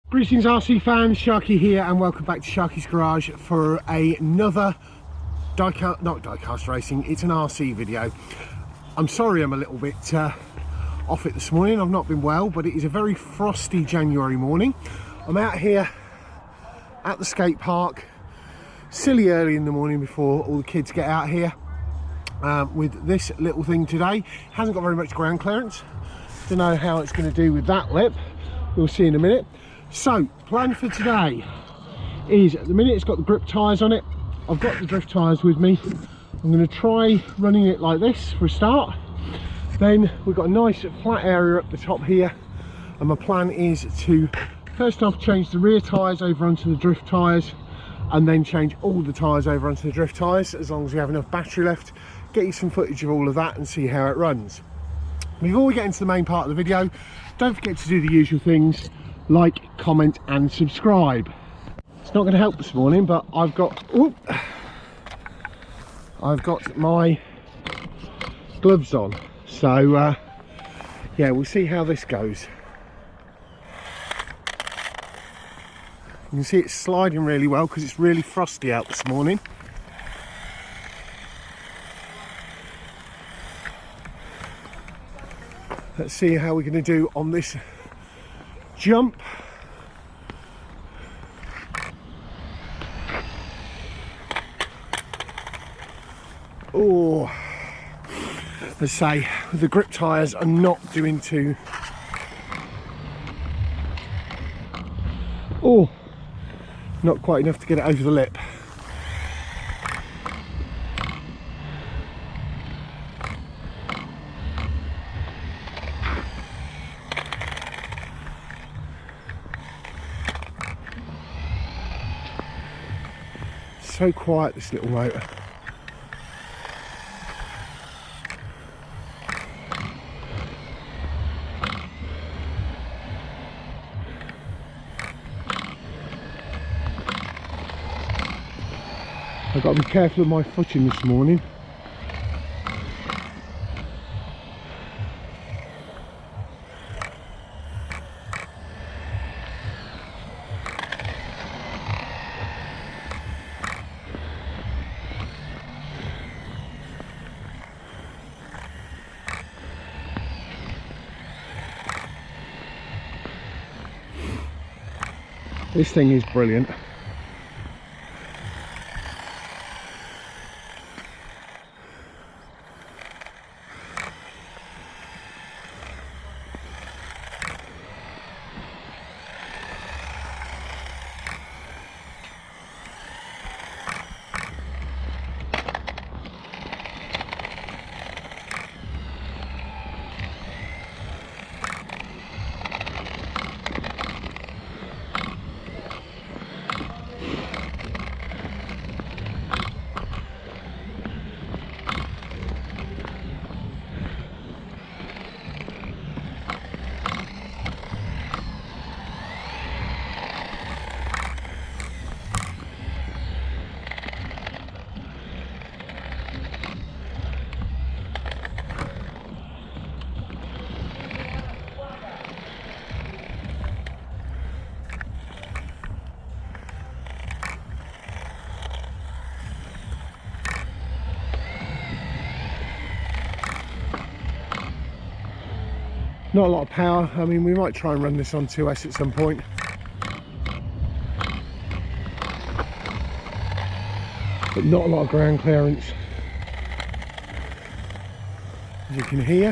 Greetings RC fans, Sharky here and welcome back to Sharky's Garage for another diecast racing, it's an RC video. I'm sorry I'm a little bit off it this morning, I've not been well, but it is a very frosty January morning. I'm out here at the skate park, silly early in the morning before all the kids get out here with this little thing today. Hasn't got very much ground clearance, don't know how it's going to do with that lip, we'll see in a minute. So, plan for today is, at the minute it's got the grip tyres on it. I've got the drift tyres with me. I'm going to try running it like this for a start. Then we've got a nice flat area up the top here. And my plan is to, first off, change the rear tyres over onto the drift tyres. And then change all the tyres over onto the drift tyres, as long as we have enough battery left. Get you some footage of all of that and see how it runs. Before we get into the main part of the video, don't forget to do the usual things. Like, comment and subscribe. It's not going to help this morning, but I've got my gloves on, so yeah, we'll see how this goes. You can see it's sliding really well because it's really frosty out this morning. Let's see how we're going to do on this jump. Oh, let's say the grip tyres are not doing too. Oh, not quite enough to get it over the lip. So quiet, this little motor. I've got to be careful of my footing this morning. This thing is brilliant. Not a lot of power. I mean, we might try and run this on 2S at some point. But not a lot of ground clearance, as you can hear.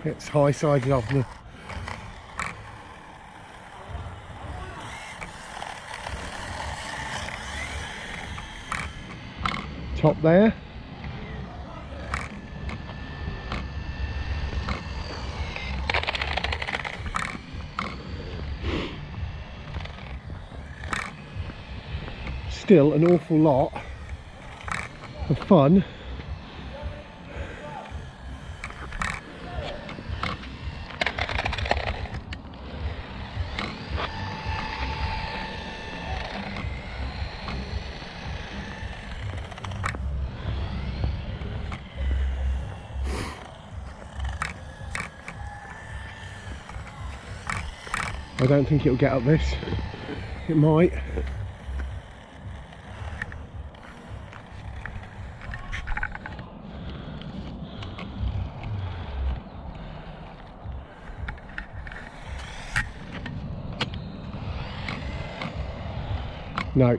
It's high sided off the top there. Still an awful lot of fun. I don't think it'll get up this. It might. No.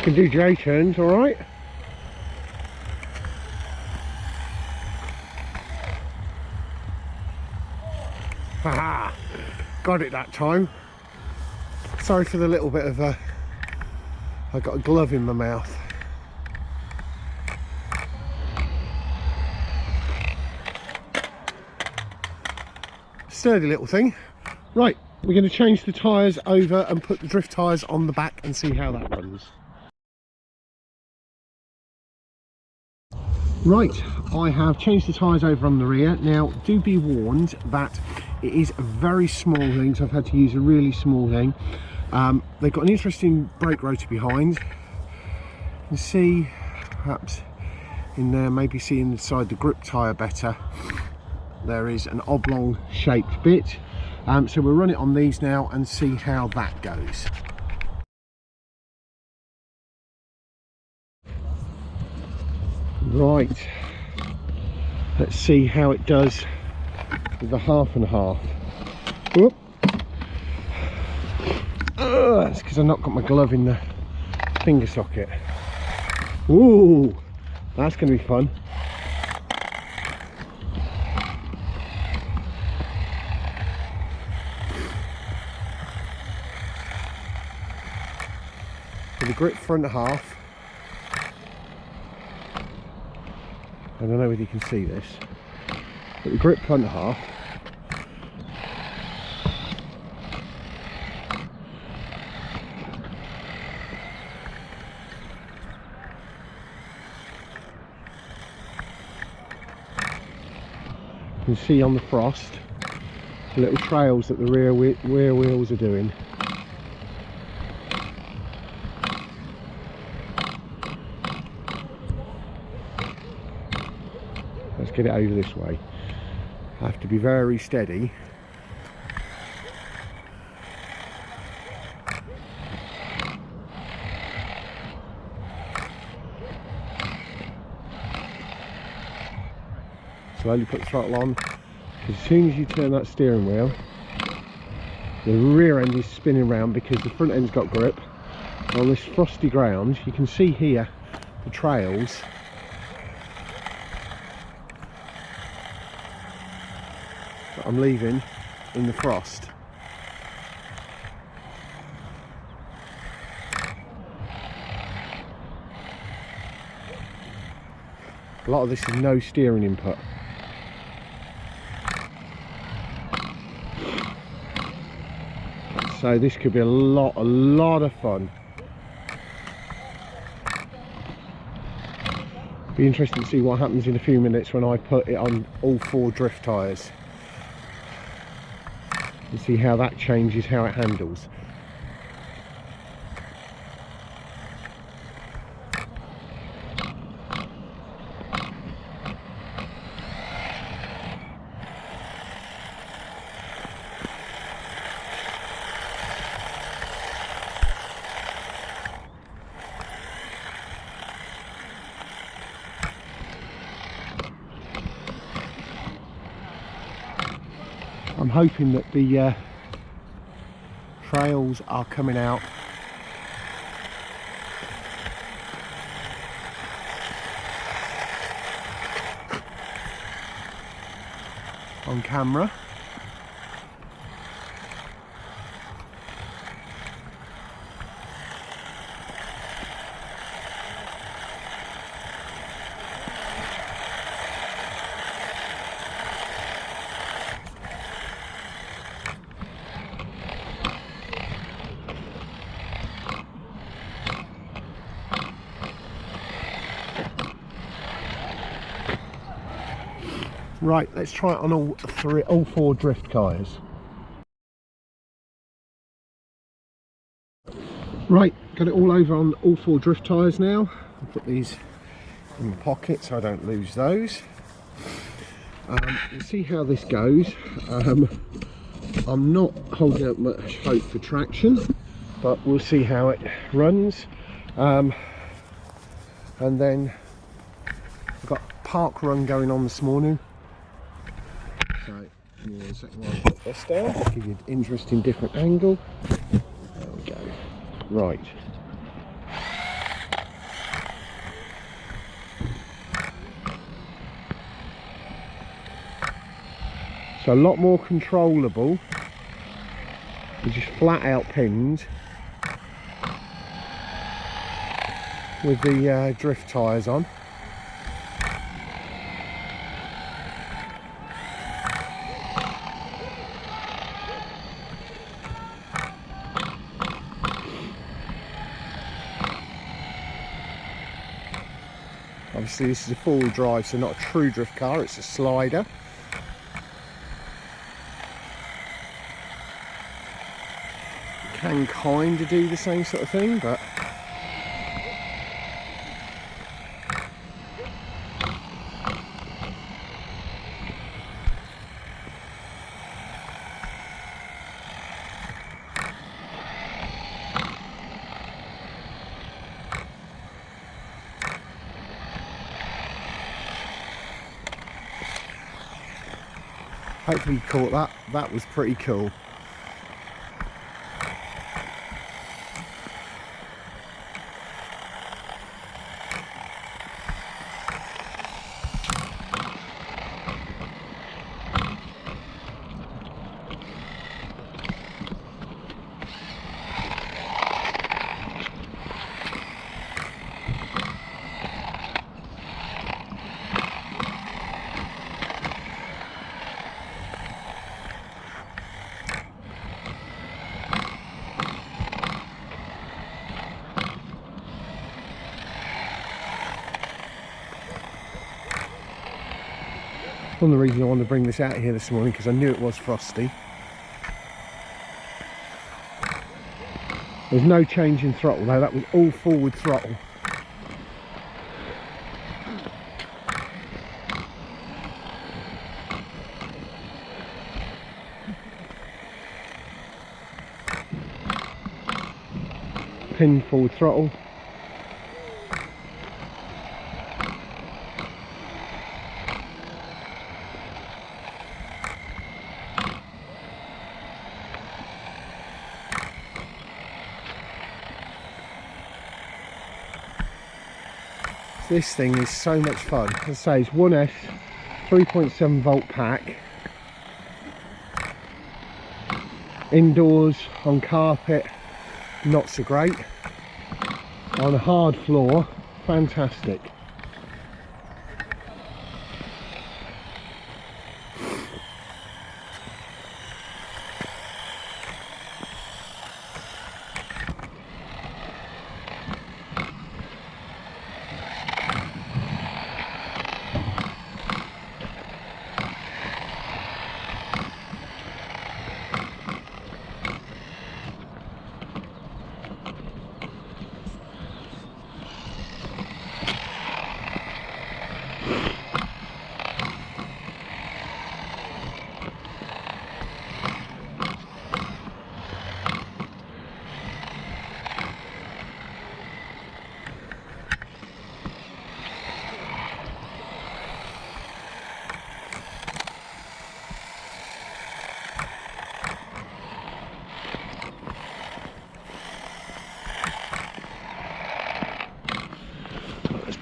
Can do J turns, all right. Haha, got it that time. Sorry for the little bit of I got a glove in my mouth. Sturdy little thing. Right, we're going to change the tyres over and put the drift tyres on the back and see how that runs. Right, I have changed the tyres over on the rear. Now, do be warned that it is a very small thing, so I've had to use a really small thing. They've got an interesting brake rotor behind. You can see, perhaps in there, maybe see inside the grip tyre better. There is an oblong shaped bit. So we'll run it on these now and see how that goes. Right, let's see how it does with the half and half. Whoop. That's because I've not got my glove in the finger socket. Ooh, that's going to be fun. With the grip front half, I don't know whether you can see this, but the grip front half you can see on the frost the little trails that the rear wheels are doing. Let's get it over this way. I have to be very steady. Slowly put the throttle on, because as soon as you turn that steering wheel, the rear end is spinning round because the front end's got grip. On this frosty ground, you can see here the trails. I'm leaving in the frost. A lot of this is no steering input. So this could be a lot of fun. Be interesting to see what happens in a few minutes when I put it on all 4 drift tyres. And see how that changes how it handles. I'm hoping that the trails are coming out on camera. Right, let's try it on all four drift tyres. Right, got it all over on all four drift tyres now. I'll put these in my pocket so I don't lose those. We'll see how this goes. I'm not holding up much hope for traction, but we'll see how it runs. And then I've got park run going on this morning. So, give me 1 second while I put this down, give you an interesting different angle. There we go. Right. So a lot more controllable with just flat out pins with the drift tyres on. Obviously this is a four-wheel drive, so not a true drift car, it's a slider. Can kind of do the same sort of thing, but hopefully you caught that. That was pretty cool. One of the reasons I wanted to bring this out here this morning, because I knew it was frosty. There's no change in throttle though, that was all forward throttle. Pin forward throttle. This thing is so much fun. As I say, it's 1S 3.7 volt pack. Indoors on carpet, not so great. On a hard floor, fantastic.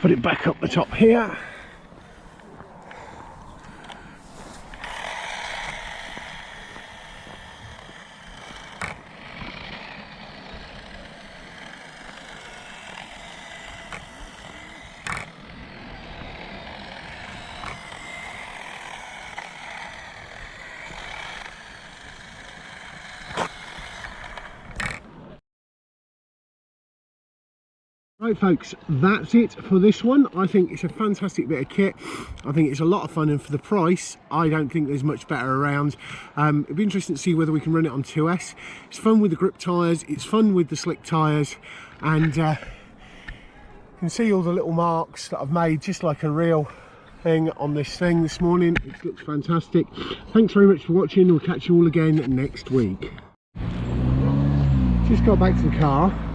Put it back up the top here. Right folks, that's it for this one. I think it's a fantastic bit of kit. I think it's a lot of fun, and for the price I don't think there's much better around. It'd be interesting to see whether we can run it on 2S. It's fun with the grip tyres, it's fun with the slick tyres, and you can see all the little marks that I've made just like a real thing on this thing this morning. It looks fantastic. Thanks very much for watching. We'll catch you all again next week. Just got back to the car.